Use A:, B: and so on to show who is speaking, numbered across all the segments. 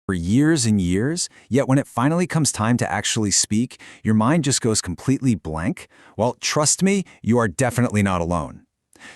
A: for years and years, yet when it finally comes time to actually speak, your mind just goes completely blank? Well, trust me, you are definitely not alone.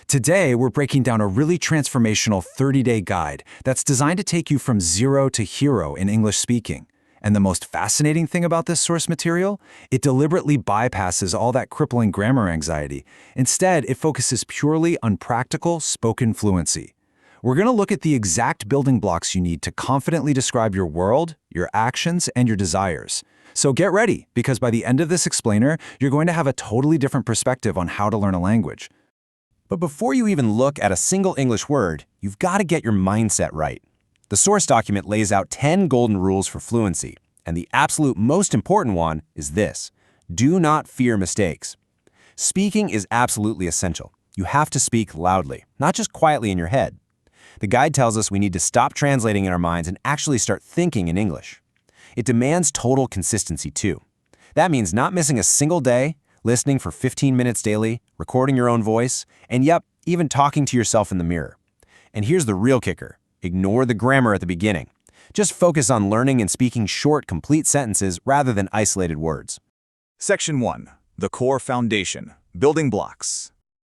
A: Today, we're breaking down a really transformational 30-day guide that's designed to take you from zero to hero in English speaking. And the most fascinating thing about this source material? It deliberately bypasses all that crippling grammar anxiety. Instead, it focuses purely on practical spoken fluency. We're going to look at the exact building blocks you need to confidently describe your world, your actions, and your desires. So get ready, because by the end of this explainer, you're going to have a totally different perspective on how to learn a language.
B: But before you even look at a single English word, you've got to get your mindset right. The source document lays out 10 golden rules for fluency, and the absolute most important one is this: do not fear mistakes. Speaking is absolutely essential. You have to speak loudly, not just quietly in your head. The guide tells us we need to stop translating in our minds and actually start thinking in English. It demands total consistency too. That means not missing a single day, listening for 15 minutes daily, recording your own voice, and yep, even talking to yourself in the mirror. And here's the real kicker: ignore the grammar at the beginning. Just focus on learning and speaking short, complete sentences rather than isolated words.
C: Section 1. The Core Foundation. Building Blocks.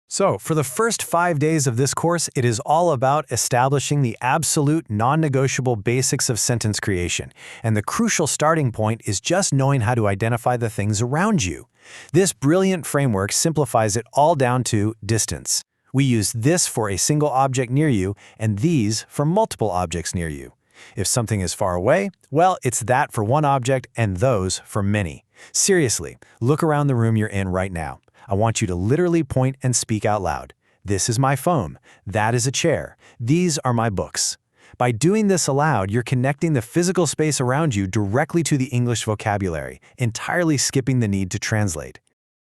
D: So, for the first 5 days of this course, it is all about establishing the absolute non-negotiable basics of sentence creation. And the crucial starting point is just knowing how to identify the things around you. This brilliant framework simplifies it all down to distance. We use this for a single object near you and these for multiple objects near you. If something is far away, well, it's that for one object and those for many. Seriously, look around the room you're in right now. I want you to literally point and speak out loud. This is my phone. That is a chair. These are my books. By doing this aloud, you're connecting the physical space around you directly to the English vocabulary, entirely skipping the need to translate.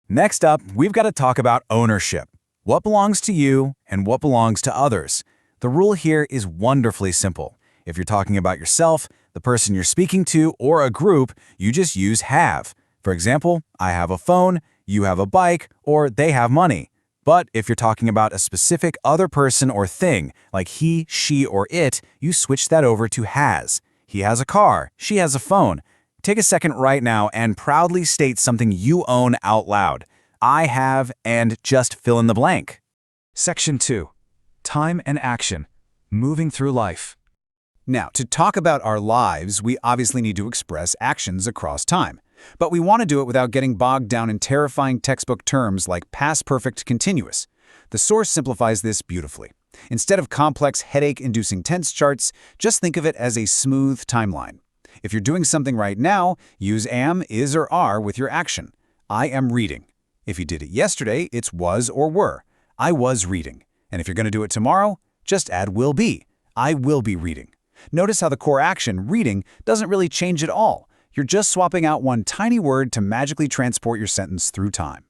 A: Next up, we've got to talk about ownership. What belongs to you and what belongs to others? The rule here is wonderfully simple. If you're talking about yourself, the person you're speaking to, or a group, you just use have. For example, I have a phone, you have a bike, or they have money. But if you're talking about a specific other person or thing, like he, she, or it, you switch that over to has. He has a car, she has a phone. Take a second right now and proudly state something you own out loud. I have, and just fill in the blank.
C: Section 2. Time and Action. Moving through life.
E: Now, to talk about our lives, we obviously need to express actions across time. But we want to do it without getting bogged down in terrifying textbook terms like past perfect continuous. The source simplifies this beautifully. Instead of complex headache-inducing tense charts, just think of it as a smooth timeline. If you're doing something right now, use am, is, or are with your action. I am reading. If you did it yesterday, it's was or were. I was reading. And if you're going to do it tomorrow, just add will be. I will be reading. Notice how the core action, reading, doesn't really change at all. You're just swapping out one tiny word to magically transport your sentence through time.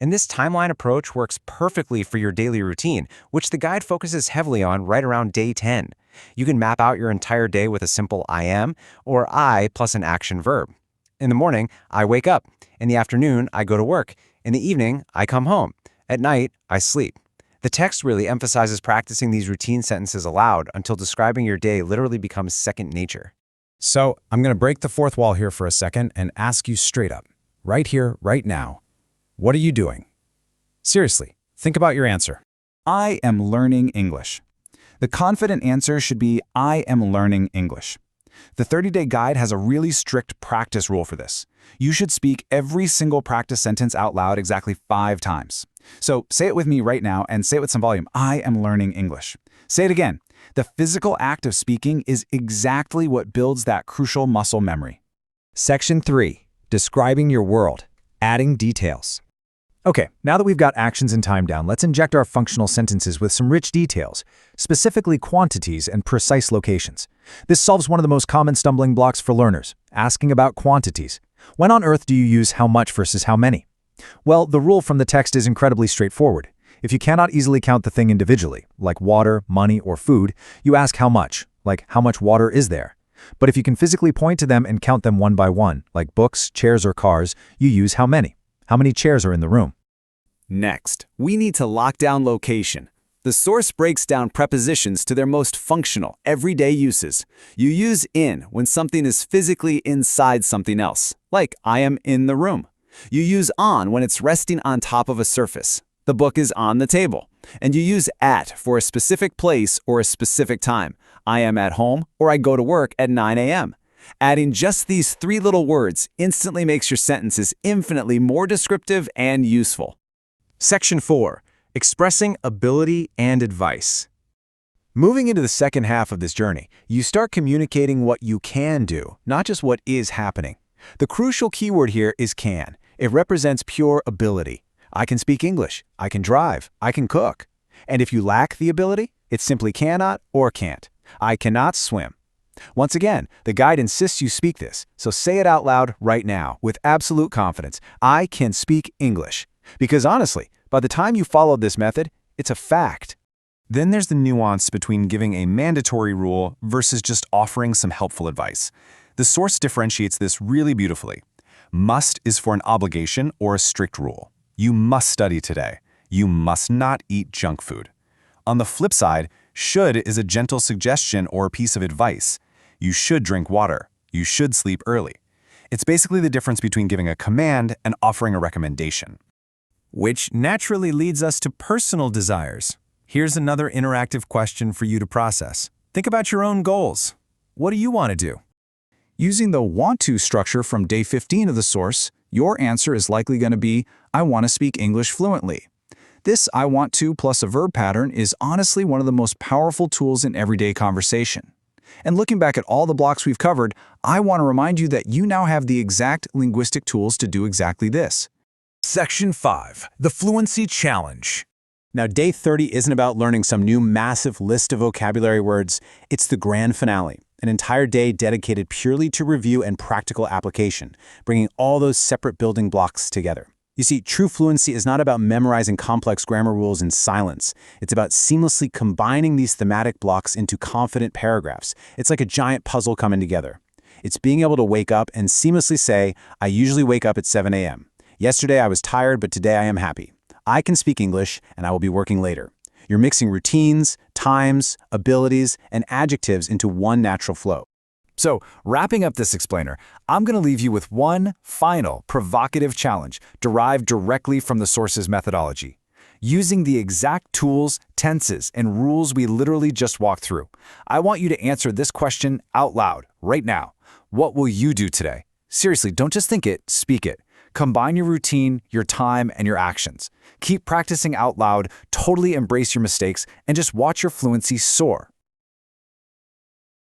B: And this timeline approach works perfectly for your daily routine, which the guide focuses heavily on right around day 10. You can map out your entire day with a simple I am or I plus an action verb. In the morning, I wake up. In the afternoon, I go to work. In the evening, I come home. At night, I sleep. The text really emphasizes practicing these routine sentences aloud until describing your day literally becomes second nature.
A: So, I'm going to break the fourth wall here for a second and ask you straight up, right here, right now, what are you doing? Seriously, think about your answer.
E: I am learning English. The confident answer should be I am learning English. The 30-day guide has a really strict practice rule for this. You should speak every single practice sentence out loud exactly 5 times. So say it with me right now and say it with some volume. I am learning English. Say it again. The physical act of speaking is exactly what builds that crucial muscle memory.
F: Section 3. Describing your world. Adding details.
A: Okay, now that we've got actions and time down, let's inject our functional sentences with some rich details, specifically quantities and precise locations. This solves one of the most common stumbling blocks for learners, asking about quantities. When on earth do you use how much versus how many? Well, the rule from the text is incredibly straightforward. If you cannot easily count the thing individually, like water, money, or food, you ask how much, like how much water is there? But if you can physically point to them and count them one by one, like books, chairs, or cars, you use how many. How many chairs are in the room?
E: Next, we need to lock down location. The source breaks down prepositions to their most functional, everyday uses. You use in when something is physically inside something else, like I am in the room. You use on when it's resting on top of a surface. The book is on the table. And you use at for a specific place or a specific time. I am at home or I go to work at 9 a.m. Adding just these 3 little words instantly makes your sentences infinitely more descriptive and useful.
B: Section 4. Expressing ability and advice. Moving into the second half of this journey, you start communicating what you can do, not just what is happening. The crucial keyword here is can. It represents pure ability. I can speak English, I can drive, I can cook. And if you lack the ability, it simply cannot or can't. I cannot swim. Once again, the guide insists you speak this, so say it out loud right now with absolute confidence. I can speak English. Because honestly, by the time you followed this method, it's a fact. Then there's the nuance between giving a mandatory rule versus just offering some helpful advice. The source differentiates this really beautifully. Must is for an obligation or a strict rule. You must study today. You must not eat junk food. On the flip side, should is a gentle suggestion or a piece of advice. You should drink water. You should sleep early. It's basically the difference between giving a command and offering a recommendation. Which naturally leads us to personal desires. Here's another interactive question for you to process. Think about your own goals. What do you want to do?
E: Using the want to structure from day 15 of the source, your answer is likely going to be, I want to speak English fluently. This I want to plus a verb pattern is honestly one of the most powerful tools in everyday conversation. And looking back at all the blocks we've covered, I want to remind you that you now have the exact linguistic tools to do exactly this.
B: Section 5. The Fluency Challenge. Now, day 30 isn't about learning some new massive list of vocabulary words. It's the grand finale, an entire day dedicated purely to review and practical application, bringing all those separate building blocks together. You see, true fluency is not about memorizing complex grammar rules in silence. It's about seamlessly combining these thematic blocks into confident paragraphs. It's like a giant puzzle coming together. It's being able to wake up and seamlessly say, I usually wake up at 7 a.m. Yesterday I was tired, but today I am happy. I can speak English, and I will be working later. You're mixing routines, times, abilities, and adjectives into one natural flow.
E: So, wrapping up this explainer, I'm going to leave you with one final provocative challenge derived directly from the source's methodology. Using the exact tools, tenses, and rules we literally just walked through, I want you to answer this question out loud, right now. What will you do today? Seriously, don't just think it, speak it. Combine your routine, your time, and your actions. Keep practicing out loud, totally embrace your mistakes, and just watch your fluency soar.